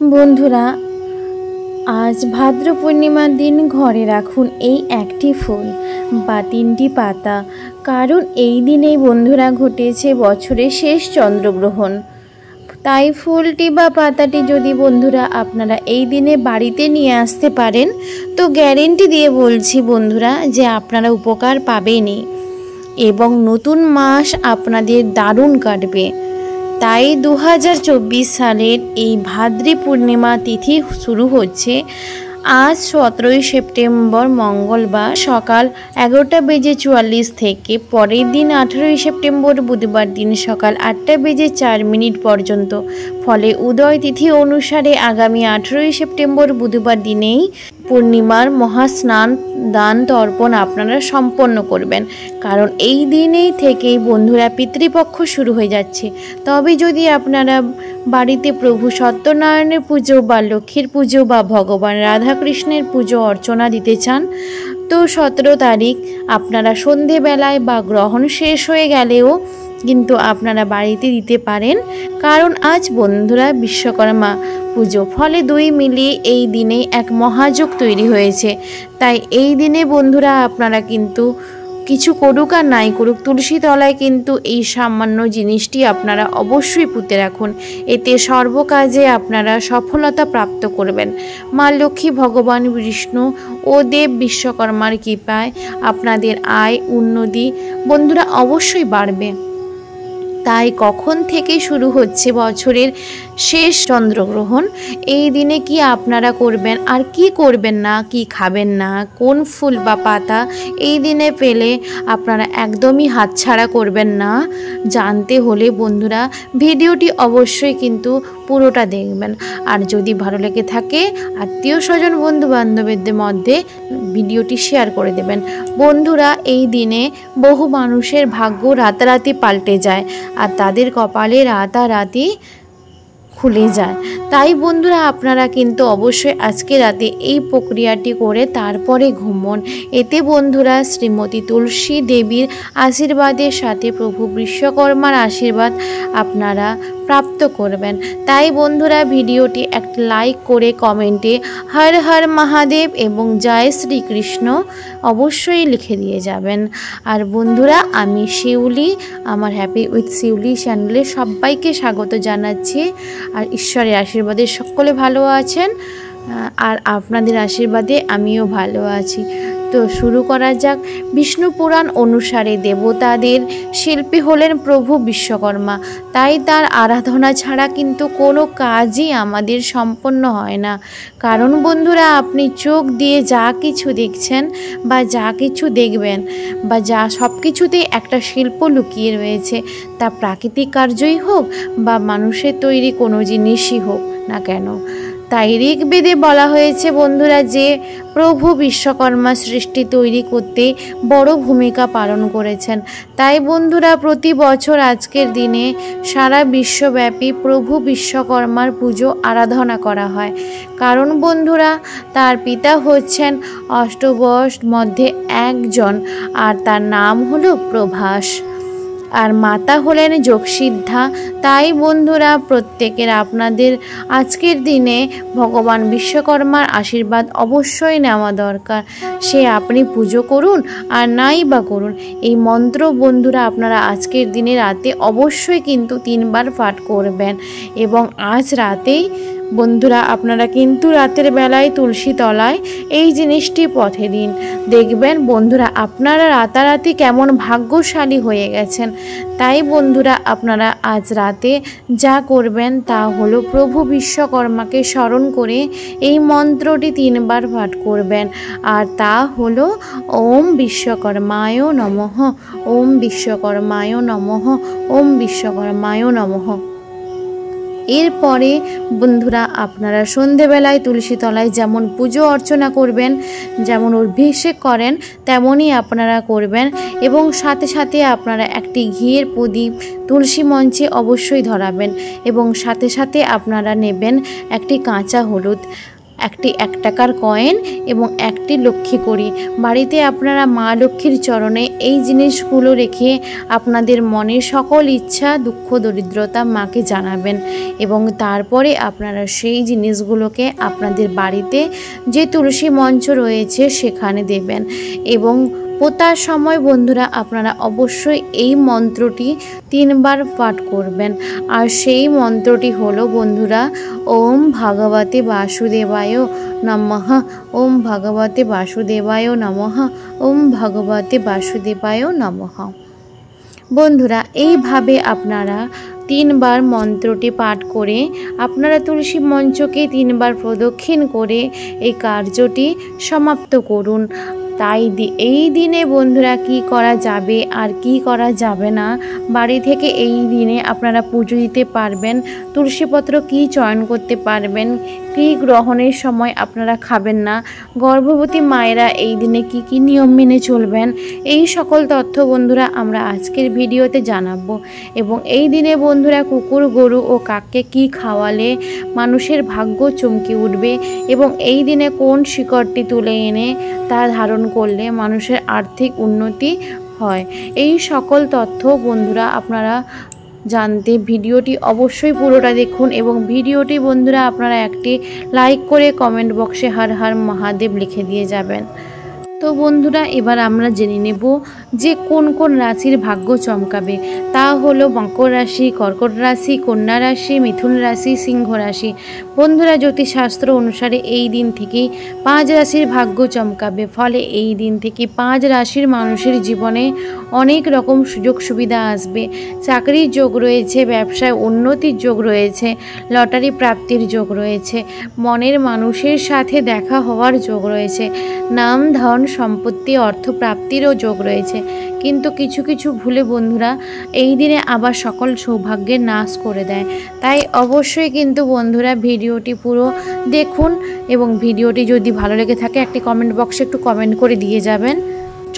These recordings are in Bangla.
বন্ধুরা, আজ ভাদ্র পূর্ণিমার দিন ঘরে রাখুন এই একটি ফুল বা 3টি পাতা, কারণ এই দিনেই বন্ধুরা ঘটেছে বছরের শেষ চন্দ্রগ্রহণ। তাই ফুলটি বা পাতাটি যদি বন্ধুরা আপনারা এই দিনে বাড়িতে নিয়ে আসতে পারেন, তো গ্যারেন্টি দিয়ে বলছি বন্ধুরা যে আপনারা উপকার পাবেনই এবং নতুন মাস আপনাদের দারুণ কাটবে। তাই 2024 সালের এই ভাদ্রী পূর্ণিমা তিথি শুরু হচ্ছে আজ 17 সেপ্টেম্বর মঙ্গলবার সকাল 11:44 থেকে পরের দিন 18 সেপ্টেম্বর বুধবার দিন সকাল 8:04 পর্যন্ত। ফলে উদয় তিথি অনুসারে আগামী 18 সেপ্টেম্বর বুধবার দিনেই পূর্ণিমার মহাস্নান দান তর্পণ আপনারা সম্পন্ন করবেন, কারণ এই দিনেই থেকেই বন্ধুরা পিতৃপক্ষ শুরু হয়ে যাচ্ছে। তবে যদি আপনারা বাড়িতে প্রভু সত্যনারায়ণের পুজো বা লক্ষ্মীর পুজো বা ভগবান রাধাকৃষ্ণের পুজো অর্চনা দিতে চান, তো 17 তারিখ আপনারা সন্ধেবেলায় বা গ্রহণ শেষ হয়ে গেলেও কিন্তু আপনারা বাড়িতে দিতে পারেন, কারণ আজ বন্ধুরা বিশ্বকর্মা পুজো। ফলে দুই মিলিয়ে এই দিনে এক মহাযোগ তৈরি হয়েছে। তাই এই দিনে বন্ধুরা আপনারা কিন্তু কিছু করুক আর নাই করুক, তুলসী তলায় কিন্তু এই সামান্য জিনিসটি আপনারা অবশ্যই পুঁতে রাখুন। এতে সর্বকাজে আপনারা সফলতা প্রাপ্ত করবেন। মা লক্ষ্মী, ভগবান বিষ্ণু ও দেব বিশ্বকর্মার কৃপায় আপনাদের আয় উন্নতি বন্ধুরা অবশ্যই বাড়বে। তাই কখন থেকে শুরু হচ্ছে বছরের শেষ চন্দ্রগ্রহণ, এই দিনে কি আপনারা করবেন আর কি করবেন না, কি খাবেন না, কোন ফুল বা পাতা এই দিনে পেলে আপনারা একদমই হাতছাড়া করবেন না, জানতে হলে বন্ধুরা ভিডিওটি অবশ্যই কিন্তু পুরোটা দেখবেন। আর যদি ভালো লেগে থাকে আত্মীয় স্বজন বন্ধু বান্ধবীদের মধ্যে ভিডিওটি শেয়ার করে দেবেন। বন্ধুরা, এই দিনে বহু মানুষের ভাগ্য রাতারাতি পাল্টে যায় আর তাদের কপালে রাতারাতি খুলে যায়। তাই বন্ধুরা আপনারা কিন্তু অবশ্যই আজকে রাতে এই প্রক্রিয়াটি করে তারপরে ঘুমন। এতে বন্ধুরা শ্রীমতী তুলসী দেবীর আশীর্বাদের সাথে প্রভু বিশ্বকর্মার আশীর্বাদ আপনারা প্রাপ্ত করবেন। তাই বন্ধুরা ভিডিওটি একটা লাইক করে কমেন্টে হর হর মহাদেব এবং জয় শ্রীকৃষ্ণ অবশ্যই লিখে দিয়ে যাবেন। আর বন্ধুরা, আমি শিউলি, আমার হ্যাপি উইথ শিউলি চ্যানেলে সবাইকে স্বাগত জানাচ্ছি। আর ঈশ্বরের আশীর্বাদে সকলে ভালো আছেন, আর আপনাদের আশীর্বাদে আমিও ভালো আছি। তো শুরু করা যাক। বিষ্ণু পুরাণ অনুসারে দেবতাদের শিল্পী হলেন প্রভু বিশ্বকর্মা। তাই তার আরাধনা ছাড়া কিন্তু কোনো কাজই আমাদের সম্পন্ন হয় না। কারণ বন্ধুরা, আপনি চোখ দিয়ে যা কিছু দেখছেন বা যা কিছু দেখবেন বা যা সব কিছুতেই একটা শিল্প লুকিয়ে রয়েছে, তা প্রাকৃতিক কার্যই হোক বা মানুষের তৈরি কোনো জিনিসই হোক না কেন। তাই ঋগ্বেদে বলা হয়েছে বন্ধুরা যে প্রভু বিশ্বকর্মা সৃষ্টি তৈরি করতে বড় ভূমিকা পালন করেছেন। তাই বন্ধুরা প্রতি বছর আজকের দিনে সারা বিশ্বব্যাপী প্রভু বিশ্বকর্মার পুজো আরাধনা করা হয়। কারণ বন্ধুরা তার পিতা হচ্ছেন অষ্টবশ মধ্যে একজন, আর তার নাম হলো প্রভাস, আর মাতা হলেন যোগসিদ্ধা। তাই বন্ধুরা প্রত্যেকের আপনাদের আজকের দিনে ভগবান বিশ্বকর্মার আশীর্বাদ অবশ্যই নেওয়া দরকার। সে আপনি পুজো করুন আর নাই বা করুন, এই মন্ত্র বন্ধুরা আপনারা আজকের দিনে রাতে অবশ্যই কিন্তু 3 বার পাঠ করবেন। এবং আজ রাতেই বন্ধুরা আপনারা কিন্তু রাতের বেলায় তুলসী তলায় এই জিনিসটি পথে দিন। দেখবেন বন্ধুরা আপনারা রাতারাতি কেমন ভাগ্যশালী হয়ে গেছেন। তাই বন্ধুরা আপনারা আজ রাতে যা করবেন তা হলো প্রভু বিশ্বকর্মাকে স্মরণ করে এই মন্ত্রটি 3 বার পাঠ করবেন। আর তা হলো ওম বিশ্বকর্মায় নমঃ, ওম বিশ্বকর্মায় নমঃ, ওম বিশ্বকর্মায় নমঃ। এরপরে বন্ধুরা আপনারা সন্ধেবেলায় তুলসী তলায় যেমন পুজো অর্চনা করবেন, যেমন অভিষেক করেন তেমনই আপনারা করবেন। এবং সাথে সাথে আপনারা একটি ঘিয়ের প্রদীপ তুলসী মঞ্চে অবশ্যই ধরাবেন। এবং সাথে সাথে আপনারা নেবেন একটি কাঁচা হলুদ। একটি 1 টাকার কয়েন এবং একটি লক্ষ্মী কড়ি। বাড়িতে আপনারা মা লক্ষ্মীর চরণে এই জিনিসগুলো রেখে আপনাদের মনের সকল ইচ্ছা, দুঃখ, দরিদ্রতা মাকে জানাবেন এবং তারপরে আপনারা সেই জিনিসগুলোকে আপনাদের বাড়িতে যে তুলসী মঞ্চ রয়েছে সেখানে দেবেন এবং পোতার সময় বন্ধুরা আপনারা অবশ্যই এই মন্ত্রটি 3 বার পাঠ করবেন। আর সেই মন্ত্রটি হলো বন্ধুরা, ওম ভগবতে বাসুদেবায় নমঃ, ওম ভগবতে বাসুদেবায় নমঃ, ওম ভগবতে বাসুদেবায় নমঃ। বন্ধুরা এইভাবে আপনারা 3 বার মন্ত্রটি পাঠ করে আপনারা তুলসী মঞ্চকে 3 বার প্রদক্ষিণ করে এই কার্যটি সমাপ্ত করুন। তাই এই দিনে বন্ধুরা কি করা যাবে আর কি করা যাবে না, বাড়ি থেকে এই দিনে আপনারা পুজো দিতে পারবেন, তুলসীপত্র কি চয়ন করতে পারবেন, কি গ্রহণের সময় আপনারা খাবেন না, গর্ভবতী মায়েরা এই দিনে কি কি নিয়ম মেনে চলবেন, এই সকল তথ্য বন্ধুরা আমরা আজকের ভিডিওতে জানাবো। এবং এই দিনে বন্ধুরা কুকুর, গরু ও কাককে কি খাওয়ালে মানুষের ভাগ্য চমকে উঠবে এবং এই দিনে কোন শিকড়টি তুলে এনে তা ধারণ করলে মানুষের আর্থিক উন্নতি হয়, এই সকল তথ্য বন্ধুরা আপনারা জানতে ভিডিওটি অবশ্যই পুরোটা দেখুন এবং ভিডিওটি বন্ধুরা আপনারা একটি লাইক করে কমেন্ট বক্সে হর হর মহাদেব লিখে দিয়ে যাবেন। তো বন্ধুরা এবার আমরা জেনে নেব যে কোন কোন রাশির ভাগ্য চমকাবে। তা হলো মকর রাশি, কর্কট রাশি, কন্যা রাশি, মিথুন রাশি, সিংহ রাশি। বন্ধুরা জ্যোতিষশাস্ত্র অনুসারে এই দিন থেকেই 5 রাশির ভাগ্য চমকাবে। ফলে এই দিন থেকে 5 রাশির মানুষের জীবনে অনেক রকম সুযোগ সুবিধা আসবে। চাকরির যোগ রয়েছে, ব্যবসায় উন্নতির যোগ রয়েছে, লটারি প্রাপ্তির যোগ রয়েছে, মনের মানুষের সাথে দেখা হওয়ার যোগ রয়েছে, নাম, ধন, সম্পত্তি, অর্থ প্রাপ্তিরও যোগ রয়েছে। কিন্তু কিছু কিছু ভুলে বন্ধুরা এই দিনে আবার সকল সৌভাগ্যের নাশ করে দেয়। তাই অবশ্যই কিন্তু বন্ধুরা ভিডিওটি পুরো দেখুন এবং ভিডিওটি যদি ভালো লেগে থাকে একটি কমেন্ট বক্সে একটু কমেন্ট করে দিয়ে যাবেন।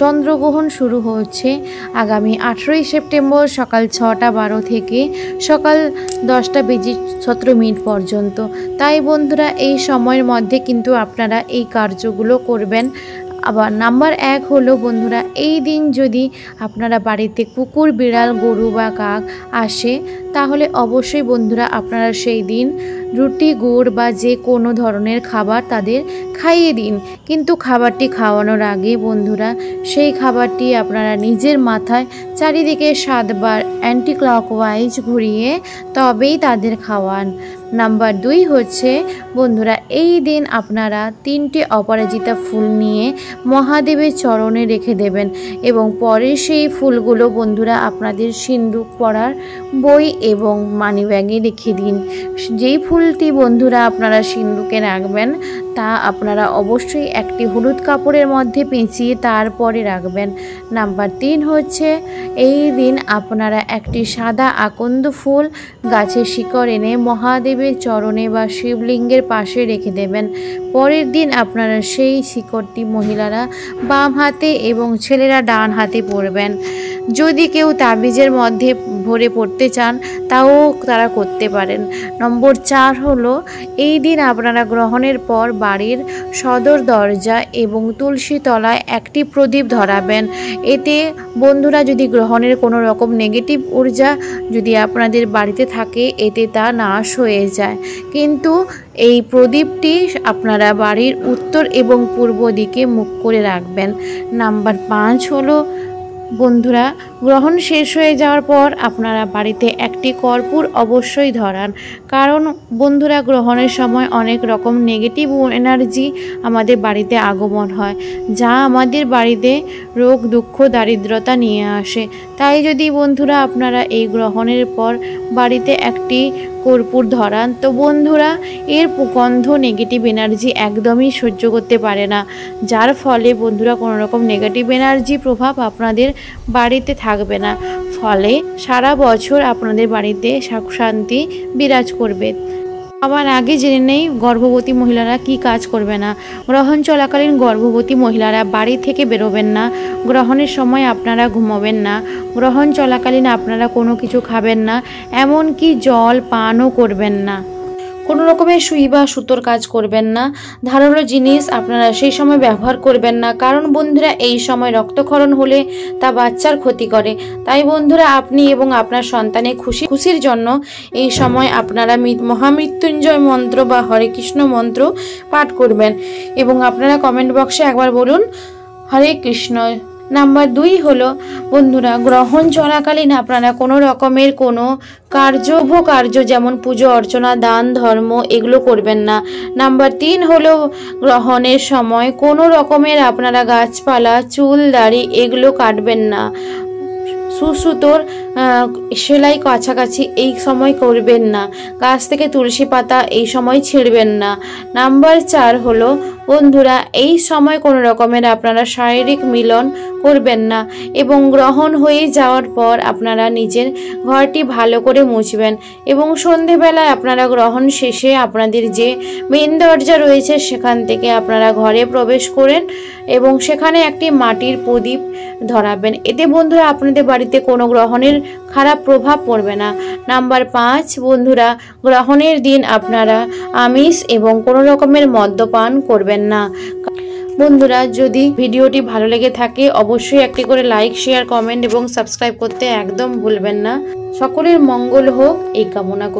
চন্দ্রগ্রহণ শুরু হচ্ছে আগামী 18ই সেপ্টেম্বর সকাল 6টা 12 থেকে সকাল 10টা বেজে 17 মিনিট পর্যন্ত। তাই বন্ধুরা এই সময়ের মধ্যে কিন্তু আপনারা এই কার্যগুলো করবেন। আবার নাম্বার 1 হলো বন্ধুরা এই দিন যদি আপনারা বাড়িতে কুকুর, বিড়াল, গরু বা কাক আসে তাহলে অবশ্যই বন্ধুরা আপনারা সেই দিন রুটি, গুড় বা যে কোনো ধরনের খাবার তাদের খাইয়ে দিন। কিন্তু খাবারটি খাওয়ানোর আগে বন্ধুরা সেই খাবারটি আপনারা নিজের মাথায় চারিদিকে 7 বার অ্যান্টি ক্লকওয়াইজ ঘুরিয়ে তবেই তাদের খাওয়ান। নাম্বার 2 হচ্ছে বন্ধুরা এই দিন আপনারা 3টে অপরাজিতা ফুল নিয়ে মহাদেবের চরণে রেখে দেবেন এবং পরে সেই ফুলগুলো বন্ধুরা আপনাদের সিন্দুক পরার বই এবং মানি ব্যাগে রেখে দিন। যেই ফুলটি বন্ধুরা আপনারা সিন্দুকে রাখবেন তা আপনারা অবশ্যই একটি হলুদ কাপড়ের মধ্যে পেঁচিয়ে তারপরে রাখবেন। নাম্বার 3 হচ্ছে এই দিন আপনারা একটি সাদা আকন্দ ফুল গাছের শিকড় এনে মহাদেবের চরণে বা শিবলিঙ্গের পাশে রেখে দেবেন। পরের দিন আপনারা সেই শিকড়টি মহিলারা বাম হাতে এবং ছেলেরা ডান হাতে পরবেন। যদি কেউ তাবিজের মধ্যে ভরে পড়তে চান তাও তারা করতে পারেন। নম্বর 4 হলো এই দিন আপনারা গ্রহণের পর বাড়ির সদর দরজা এবং তুলসী তলায় একটি প্রদীপ ধরাবেন। এতে বন্ধুরা যদি গ্রহণের কোনো রকম নেগেটিভ ঊর্জা যদি আপনাদের বাড়িতে থাকে এতে তা নাশ হয়ে যায়। কিন্তু এই প্রদীপটি আপনারা বাড়ির উত্তর এবং পূর্ব দিকে মুখ করে রাখবেন। নাম্বার 5 হলো বন্ধুরা গ্রহণ শেষ হয়ে যাওয়ার পর আপনারা বাড়িতে একটি কর্পূর অবশ্যই ধরান। কারণ বন্ধুরা গ্রহণের সময় অনেক রকম নেগেটিভ এনার্জি আমাদের বাড়িতে আগমন হয়, যা আমাদের বাড়িতে রোগ, দুঃখ, দারিদ্রতা নিয়ে আসে। তাই যদি বন্ধুরা আপনারা এই গ্রহণের পর বাড়িতে একটি কর্পূর ধরান তো বন্ধুরা এর গন্ধ নেগেটিভ এনার্জি একদমই সহ্য করতে পারে না, যার ফলে বন্ধুরা কোনো রকম নেগেটিভ এনার্জি প্রভাব আপনাদের বাড়িতে থাকবে না। ফলে সারা বছর আপনাদের বাড়িতে সুখ শান্তি বিরাজ করবে। আবার আগে জেনে নেই গর্ভবতী মহিলারা কি কাজ করবে না। গ্রহণ চলাকালীন গর্ভবতী মহিলারা বাড়ি থেকে বেরোবেন না। গ্রহণের সময় আপনারা ঘুমাবেন না। গ্রহণ চলাকালীন আপনারা কোনো কিছু খাবেন না, এমনকি জল পানও করবেন না। কোনো রকমের সুই বা সুতোর কাজ করবেন না। ধারালো জিনিস আপনারা সেই সময় ব্যবহার করবেন না, কারণ বন্ধুরা এই সময় রক্তক্ষরণ হলে তা বাচ্চার ক্ষতি করে। তাই বন্ধুরা আপনি এবং আপনার সন্তানের খুশির জন্য এই সময় আপনারা মহামৃত্যুঞ্জয় মন্ত্র বা হরে কৃষ্ণ মন্ত্র পাঠ করবেন এবং আপনারা কমেন্ট বক্সে একবার বলুন হরে কৃষ্ণ। নাম্বার 2 হলো বন্ধুরা, গ্রহণ চলাকালীন আপনারা কোনো রকমের কোনো কার্য যেমন পুজো অর্চনা, দান, ধর্ম এগুলো করবেন না। নাম্বার 3 হলো গ্রহণের সময় কোনো রকমের আপনারা গাছপালা, চুল, দাড়ি এগুলো কাটবেন না। সুসুতোর সেলাই কাছাকাছি এই সময় করবেন না। গাছ থেকে তুলসী পাতা এই সময় ছিঁড়বেন না। নাম্বার 4 হলো বন্ধুরা, এই সময় কোনো রকমের আপনারা শারীরিক মিলন করবেন না এবং গ্রহণ হয়ে যাওয়ার পর আপনারা নিজের ঘরটি ভালো করে মুছবেন এবং সন্ধেবেলায় আপনারা গ্রহণ শেষে আপনাদের যে মেন দরজা রয়েছে সেখান থেকে আপনারা ঘরে প্রবেশ করেন এবং সেখানে একটি মাটির প্রদীপ ধরাবেন। এতে বন্ধুরা আপনাদের বাড়িতে কোনো গ্রহণের খারাপ প্রভাব পড়বে না। নাম্বার 5 বন্ধুরা, গ্রহণের দিন আপনারা আমিষ এবং কোনো রকমের মদ্যপান করবেন না। বন্ধুরা যদি ভিডিওটি ভালো লেগে থাকে অবশ্যই একটি করে লাইক, শেয়ার, কমেন্ট এবং সাবস্ক্রাইব করতে একদম ভুলবেন না। সকলের মঙ্গল হোক এই কামনা করি।